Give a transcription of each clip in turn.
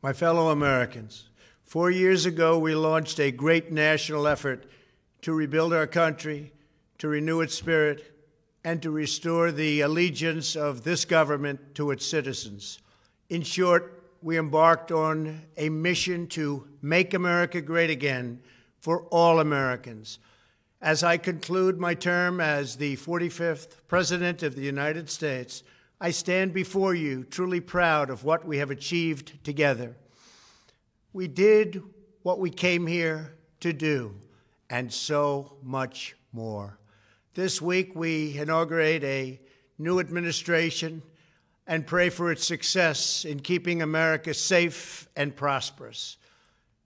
My fellow Americans, 4 years ago, we launched a great national effort to rebuild our country, to renew its spirit, and to restore the allegiance of this government to its citizens. In short, we embarked on a mission to make America great again for all Americans. As I conclude my term as the 45th President of the United States, I stand before you truly proud of what we have achieved together. We did what we came here to do, and so much more. This week, we inaugurate a new administration and pray for its success in keeping America safe and prosperous.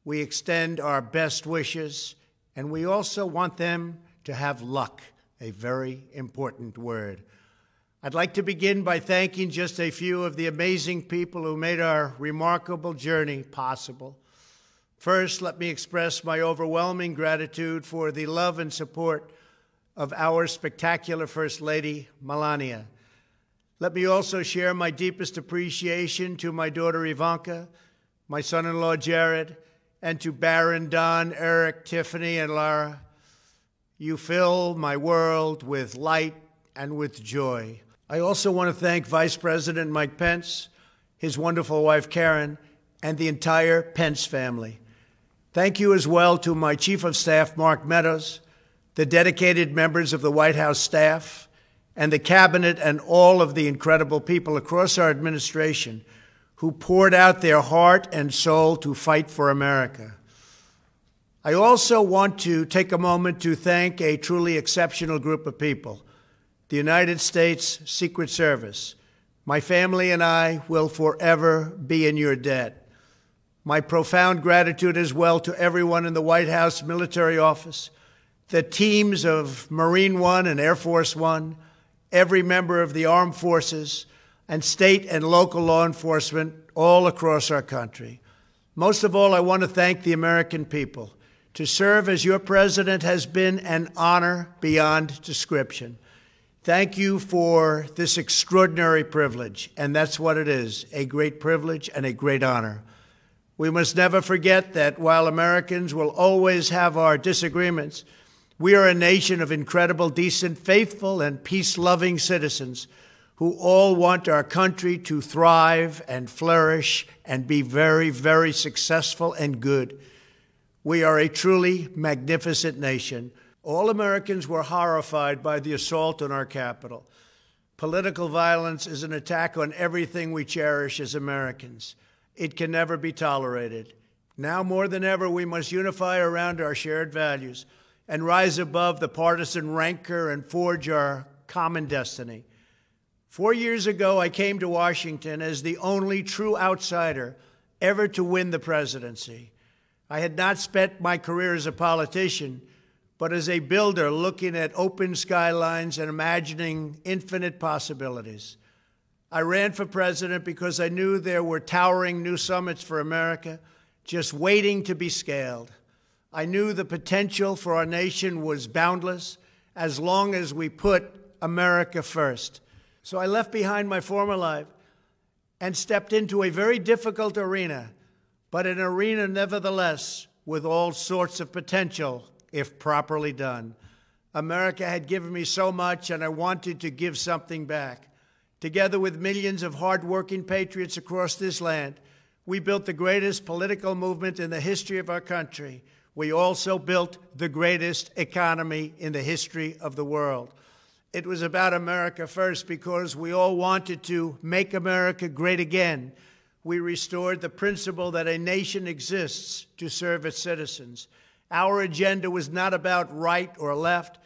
We extend our best wishes, and we also want them to have luck, a very important word. I'd like to begin by thanking just a few of the amazing people who made our remarkable journey possible. First, let me express my overwhelming gratitude for the love and support of our spectacular First Lady, Melania. Let me also share my deepest appreciation to my daughter Ivanka, my son-in-law Jared, and to Barron, Don, Eric, Tiffany, and Lara. You fill my world with light and with joy. I also want to thank Vice President Mike Pence, his wonderful wife Karen, and the entire Pence family. Thank you as well to my Chief of Staff, Mark Meadows, the dedicated members of the White House staff, and the Cabinet, and all of the incredible people across our administration who poured out their heart and soul to fight for America. I also want to take a moment to thank a truly exceptional group of people, the United States Secret Service. My family and I will forever be in your debt. My profound gratitude as well to everyone in the White House Military Office, the teams of Marine One and Air Force One, every member of the armed forces, and state and local law enforcement all across our country. Most of all, I want to thank the American people. To serve as your president has been an honor beyond description. Thank you for this extraordinary privilege, and that's what it is, a great privilege and a great honor. We must never forget that while Americans will always have our disagreements, we are a nation of incredible, decent, faithful, and peace-loving citizens who all want our country to thrive and flourish and be very, very successful and good. We are a truly magnificent nation. All Americans were horrified by the assault on our Capitol. Political violence is an attack on everything we cherish as Americans. It can never be tolerated. Now more than ever, we must unify around our shared values and rise above the partisan rancor and forge our common destiny. 4 years ago, I came to Washington as the only true outsider ever to win the presidency. I had not spent my career as a politician, but as a builder looking at open skylines and imagining infinite possibilities. I ran for president because I knew there were towering new summits for America just waiting to be scaled. I knew the potential for our nation was boundless as long as we put America first. So I left behind my former life and stepped into a very difficult arena, but an arena nevertheless with all sorts of potential if properly done. America had given me so much, and I wanted to give something back. Together with millions of hardworking patriots across this land, we built the greatest political movement in the history of our country. We also built the greatest economy in the history of the world. It was about America first because we all wanted to make America great again. We restored the principle that a nation exists to serve its citizens. Our agenda was not about right or left.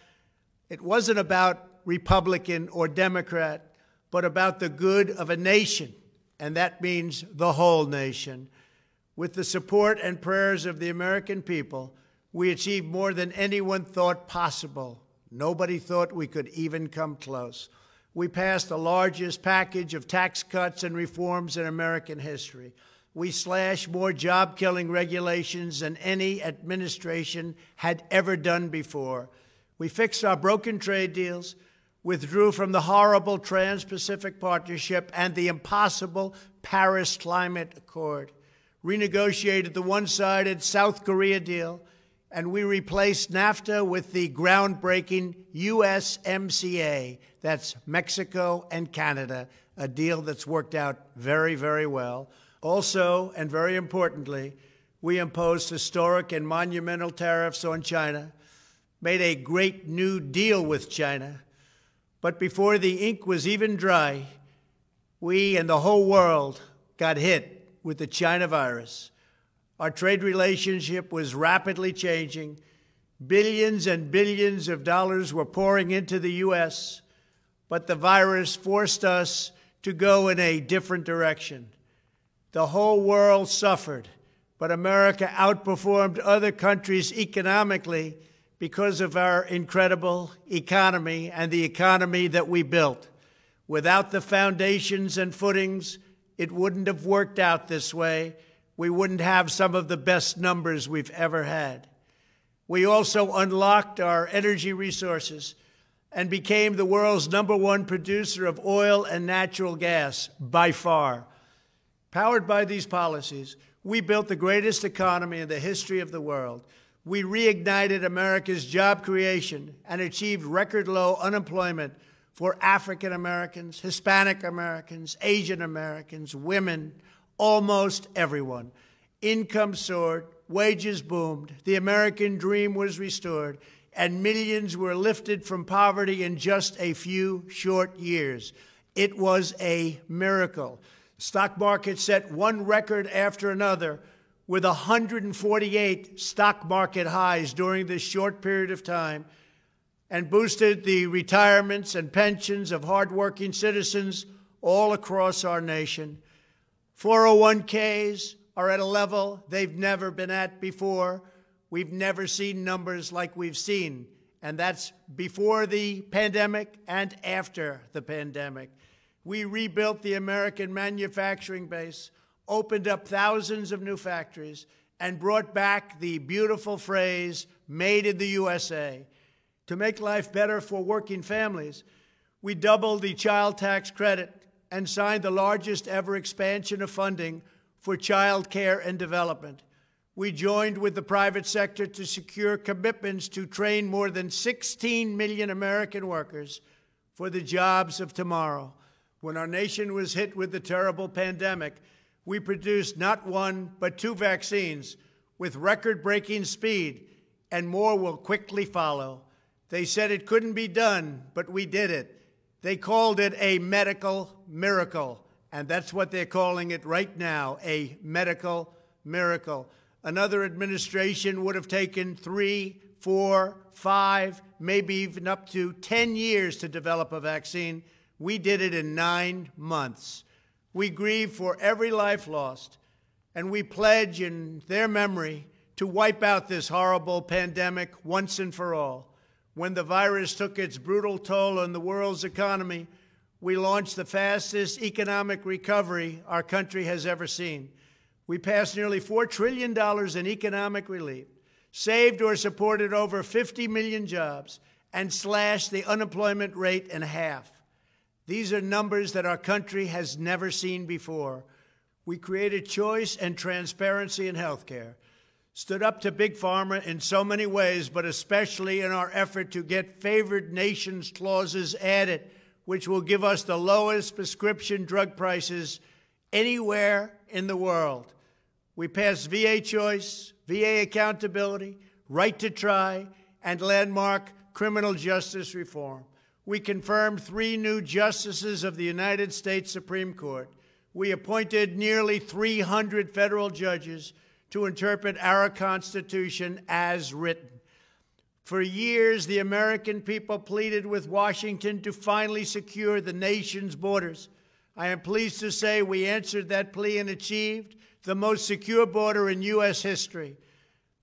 It wasn't about Republican or Democrat, but about the good of a nation, and that means the whole nation. With the support and prayers of the American people, we achieved more than anyone thought possible. Nobody thought we could even come close. We passed the largest package of tax cuts and reforms in American history. We slashed more job-killing regulations than any administration had ever done before. We fixed our broken trade deals, withdrew from the horrible Trans-Pacific Partnership and the impossible Paris Climate Accord, renegotiated the one-sided South Korea deal, and we replaced NAFTA with the groundbreaking USMCA. That's Mexico and Canada, a deal that's worked out very, very well. Also, and very importantly, we imposed historic and monumental tariffs on China, made a great new deal with China. But before the ink was even dry, we and the whole world got hit with the China virus. Our trade relationship was rapidly changing. Billions and billions of dollars were pouring into the U.S., but the virus forced us to go in a different direction. The whole world suffered, but America outperformed other countries economically because of our incredible economy and the economy that we built. Without the foundations and footings, it wouldn't have worked out this way. We wouldn't have some of the best numbers we've ever had. We also unlocked our energy resources and became the world's #1 producer of oil and natural gas, by far. Powered by these policies, we built the greatest economy in the history of the world. We reignited America's job creation and achieved record low unemployment for African Americans, Hispanic Americans, Asian Americans, women, almost everyone. Income soared, wages boomed, the American dream was restored, and millions were lifted from poverty in just a few short years. It was a miracle. Stock market set one record after another, with 148 stock market highs during this short period of time, and boosted the retirements and pensions of hardworking citizens all across our nation. 401ks are at a level they've never been at before. We've never seen numbers like we've seen, and that's before the pandemic and after the pandemic. We rebuilt the American manufacturing base, opened up thousands of new factories, and brought back the beautiful phrase, "Made in the USA." To make life better for working families, we doubled the child tax credit and signed the largest ever expansion of funding for child care and development. We joined with the private sector to secure commitments to train more than 16 million American workers for the jobs of tomorrow. When our nation was hit with the terrible pandemic, we produced not one, but 2 vaccines with record-breaking speed, and more will quickly follow. They said it couldn't be done, but we did it. They called it a medical miracle, and that's what they're calling it right now, a medical miracle. Another administration would have taken 3, 4, 5, maybe even up to 10 years to develop a vaccine. We did it in 9 months. We grieve for every life lost, and we pledge in their memory to wipe out this horrible pandemic once and for all. When the virus took its brutal toll on the world's economy, we launched the fastest economic recovery our country has ever seen. We passed nearly $4 trillion in economic relief, saved or supported over 50 million jobs, and slashed the unemployment rate in half. These are numbers that our country has never seen before. We created choice and transparency in healthcare, stood up to Big Pharma in so many ways, but especially in our effort to get favored nations clauses added, which will give us the lowest prescription drug prices anywhere in the world. We passed VA choice, VA accountability, right to try, and landmark criminal justice reform. We confirmed 3 new justices of the United States Supreme Court. We appointed nearly 300 federal judges to interpret our Constitution as written. For years, the American people pleaded with Washington to finally secure the nation's borders. I am pleased to say we answered that plea and achieved the most secure border in U.S. history.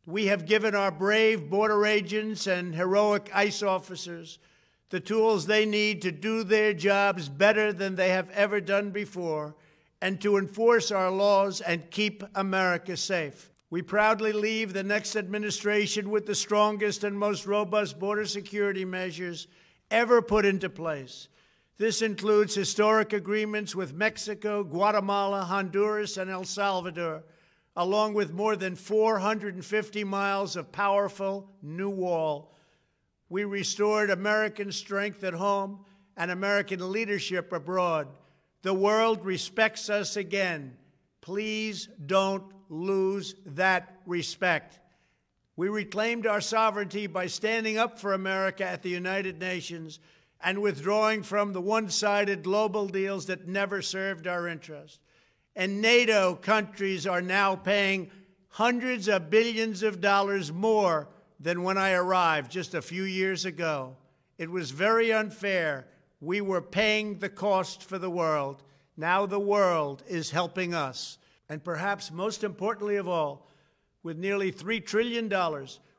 We have given our brave border agents and heroic ICE officers the tools they need to do their jobs better than they have ever done before, and to enforce our laws and keep America safe. We proudly leave the next administration with the strongest and most robust border security measures ever put into place. This includes historic agreements with Mexico, Guatemala, Honduras, and El Salvador, along with more than 450 miles of powerful new wall. We restored American strength at home and American leadership abroad. The world respects us again. Please don't lose that respect. We reclaimed our sovereignty by standing up for America at the United Nations and withdrawing from the one-sided global deals that never served our interest. And NATO countries are now paying hundreds of billions of dollars more than when I arrived just a few years ago. It was very unfair. We were paying the cost for the world. Now the world is helping us. And perhaps most importantly of all, with nearly $3 trillion,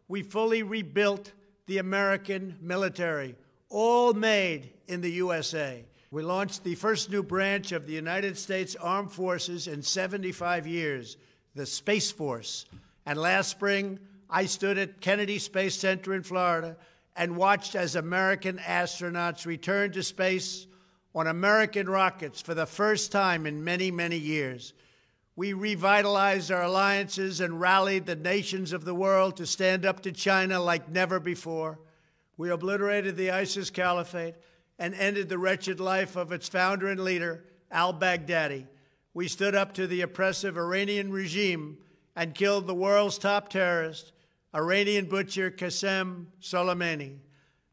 we fully rebuilt the American military, all made in the USA. We launched the first new branch of the United States Armed Forces in 75 years, the Space Force. And last spring, I stood at Kennedy Space Center in Florida and watched as American astronauts returned to space on American rockets for the first time in many, many years. We revitalized our alliances and rallied the nations of the world to stand up to China like never before. We obliterated the ISIS caliphate and ended the wretched life of its founder and leader, al-Baghdadi. We stood up to the oppressive Iranian regime and killed the world's top terrorist, Iranian butcher Qasem Soleimani.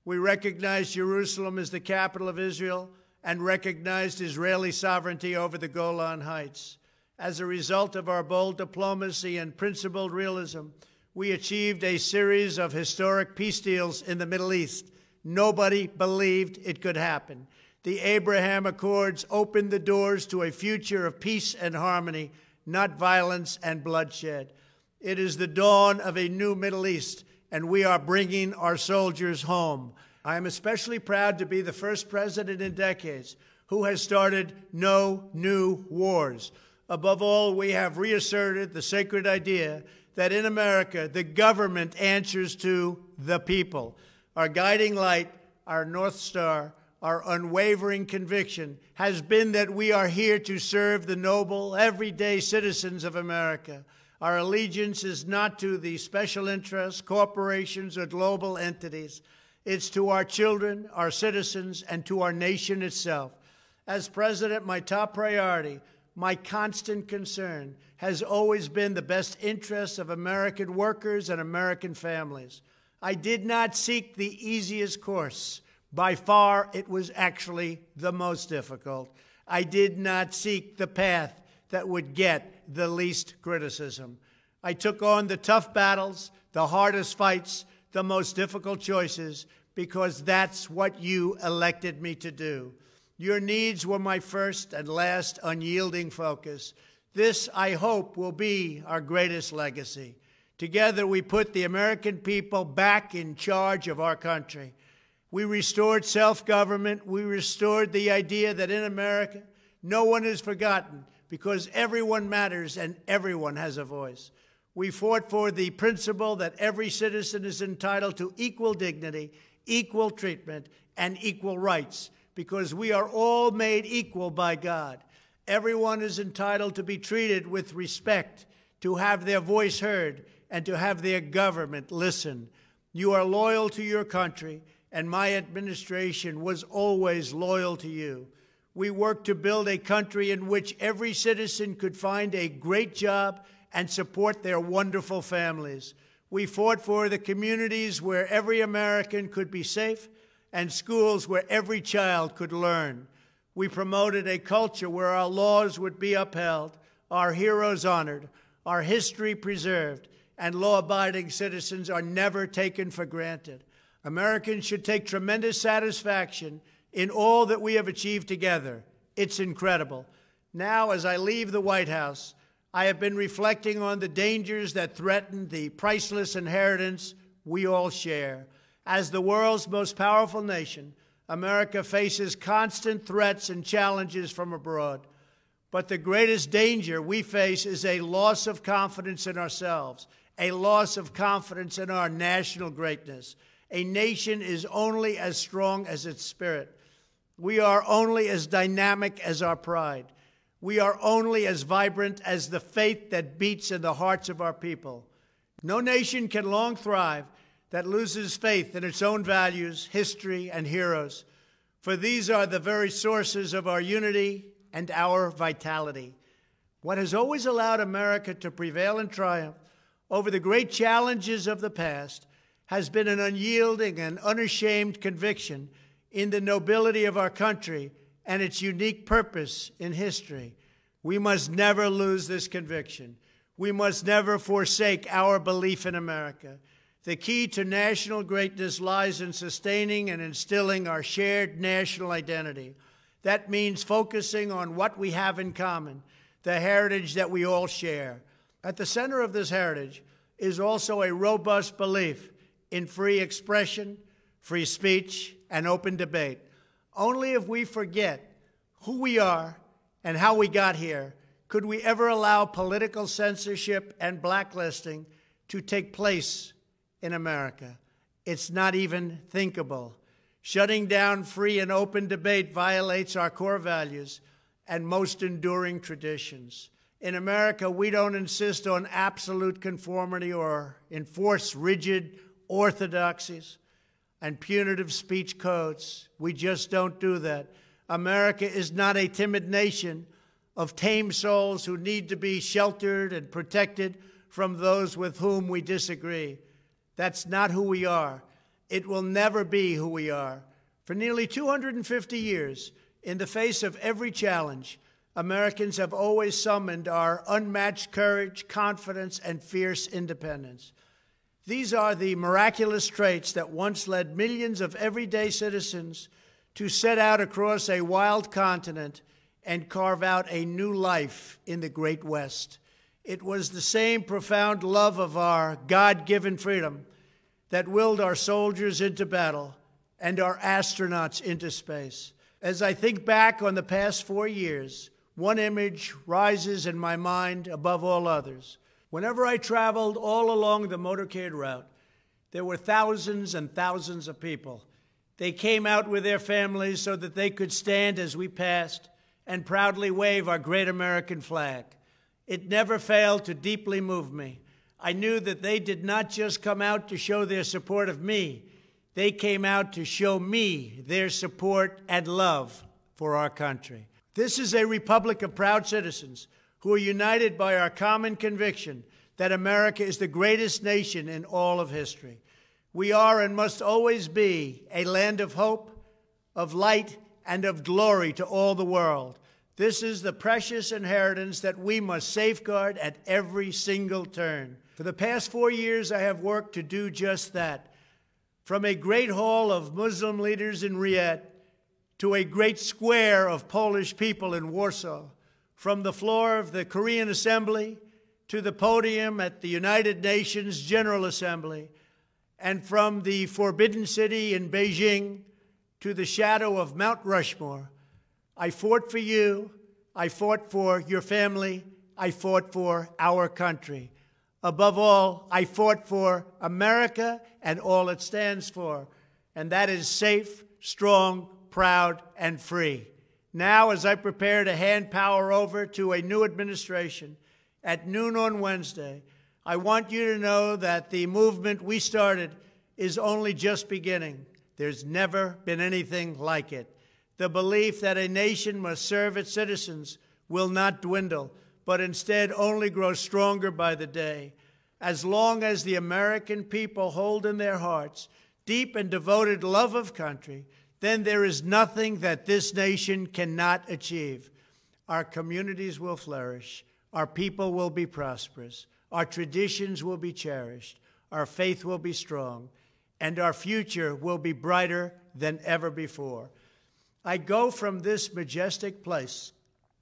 We recognized Jerusalem as the capital of Israel and recognized Israeli sovereignty over the Golan Heights. As a result of our bold diplomacy and principled realism, we achieved a series of historic peace deals in the Middle East. Nobody believed it could happen. The Abraham Accords opened the doors to a future of peace and harmony, not violence and bloodshed. It is the dawn of a new Middle East, and we are bringing our soldiers home. I am especially proud to be the first president in decades who has started no new wars. Above all, we have reasserted the sacred idea that in America, the government answers to the people. Our guiding light, our North Star, our unwavering conviction has been that we are here to serve the noble, everyday citizens of America. Our allegiance is not to the special interests, corporations, or global entities. It's to our children, our citizens, and to our nation itself. As president, my top priority, my constant concern, has always been the best interests of American workers and American families. I did not seek the easiest course. By far, it was actually the most difficult. I did not seek the path that would get the least criticism. I took on the tough battles, the hardest fights, the most difficult choices, because that's what you elected me to do. Your needs were my first and last unyielding focus. This, I hope, will be our greatest legacy. Together, we put the American people back in charge of our country. We restored self-government. We restored the idea that in America, no one is forgotten because everyone matters and everyone has a voice. We fought for the principle that every citizen is entitled to equal dignity, equal treatment, and equal rights because we are all made equal by God. Everyone is entitled to be treated with respect, to have their voice heard, and to have their government listen. You are loyal to your country, and my administration was always loyal to you. We worked to build a country in which every citizen could find a great job and support their wonderful families. We fought for the communities where every American could be safe and schools where every child could learn. We promoted a culture where our laws would be upheld, our heroes honored, our history preserved, and law-abiding citizens are never taken for granted. Americans should take tremendous satisfaction in all that we have achieved together. It's incredible. Now, as I leave the White House, I have been reflecting on the dangers that threaten the priceless inheritance we all share. As the world's most powerful nation, America faces constant threats and challenges from abroad. But the greatest danger we face is a loss of confidence in ourselves, a loss of confidence in our national greatness. A nation is only as strong as its spirit. We are only as dynamic as our pride. We are only as vibrant as the faith that beats in the hearts of our people. No nation can long thrive that loses faith in its own values, history, and heroes, for these are the very sources of our unity and our vitality. What has always allowed America to prevail and triumph over the great challenges of the past has been an unyielding and unashamed conviction in the nobility of our country and its unique purpose in history. We must never lose this conviction. We must never forsake our belief in America. The key to national greatness lies in sustaining and instilling our shared national identity. That means focusing on what we have in common, the heritage that we all share. At the center of this heritage is also a robust belief in free expression, free speech, and open debate. Only if we forget who we are and how we got here could we ever allow political censorship and blacklisting to take place in America. It's not even thinkable. Shutting down free and open debate violates our core values and most enduring traditions. In America, we don't insist on absolute conformity or enforce rigid orthodoxies and punitive speech codes. We just don't do that. America is not a timid nation of tame souls who need to be sheltered and protected from those with whom we disagree. That's not who we are. It will never be who we are. For nearly 250 years, in the face of every challenge, Americans have always summoned our unmatched courage, confidence, and fierce independence. These are the miraculous traits that once led millions of everyday citizens to set out across a wild continent and carve out a new life in the Great West. It was the same profound love of our God-given freedom that willed our soldiers into battle and our astronauts into space. As I think back on the past 4 years, one image rises in my mind above all others. Whenever I traveled all along the motorcade route, there were thousands and thousands of people. They came out with their families so that they could stand as we passed and proudly wave our great American flag. It never failed to deeply move me. I knew that they did not just come out to show their support of me. They came out to show me their support and love for our country. This is a republic of proud citizens who are united by our common conviction that America is the greatest nation in all of history. We are and must always be a land of hope, of light, and of glory to all the world. This is the precious inheritance that we must safeguard at every single turn. For the past 4 years, I have worked to do just that. From a great hall of Muslim leaders in Riyadh to a great square of Polish people in Warsaw, from the floor of the Korean Assembly to the podium at the United Nations General Assembly, and from the Forbidden City in Beijing to the shadow of Mount Rushmore, I fought for you, I fought for your family, I fought for our country. Above all, I fought for America and all it stands for, and that is safe, strong, proud, and free. Now, as I prepare to hand power over to a new administration at noon on Wednesday, I want you to know that the movement we started is only just beginning. There's never been anything like it. The belief that a nation must serve its citizens will not dwindle, but instead only grow stronger by the day. As long as the American people hold in their hearts deep and devoted love of country, then there is nothing that this nation cannot achieve. Our communities will flourish, our people will be prosperous, our traditions will be cherished, our faith will be strong, and our future will be brighter than ever before. I go from this majestic place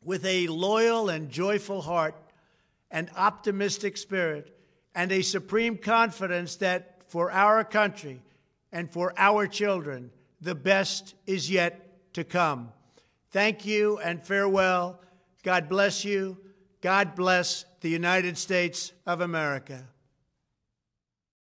with a loyal and joyful heart, an optimistic spirit, and a supreme confidence that for our country and for our children, the best is yet to come. Thank you and farewell. God bless you. God bless the United States of America.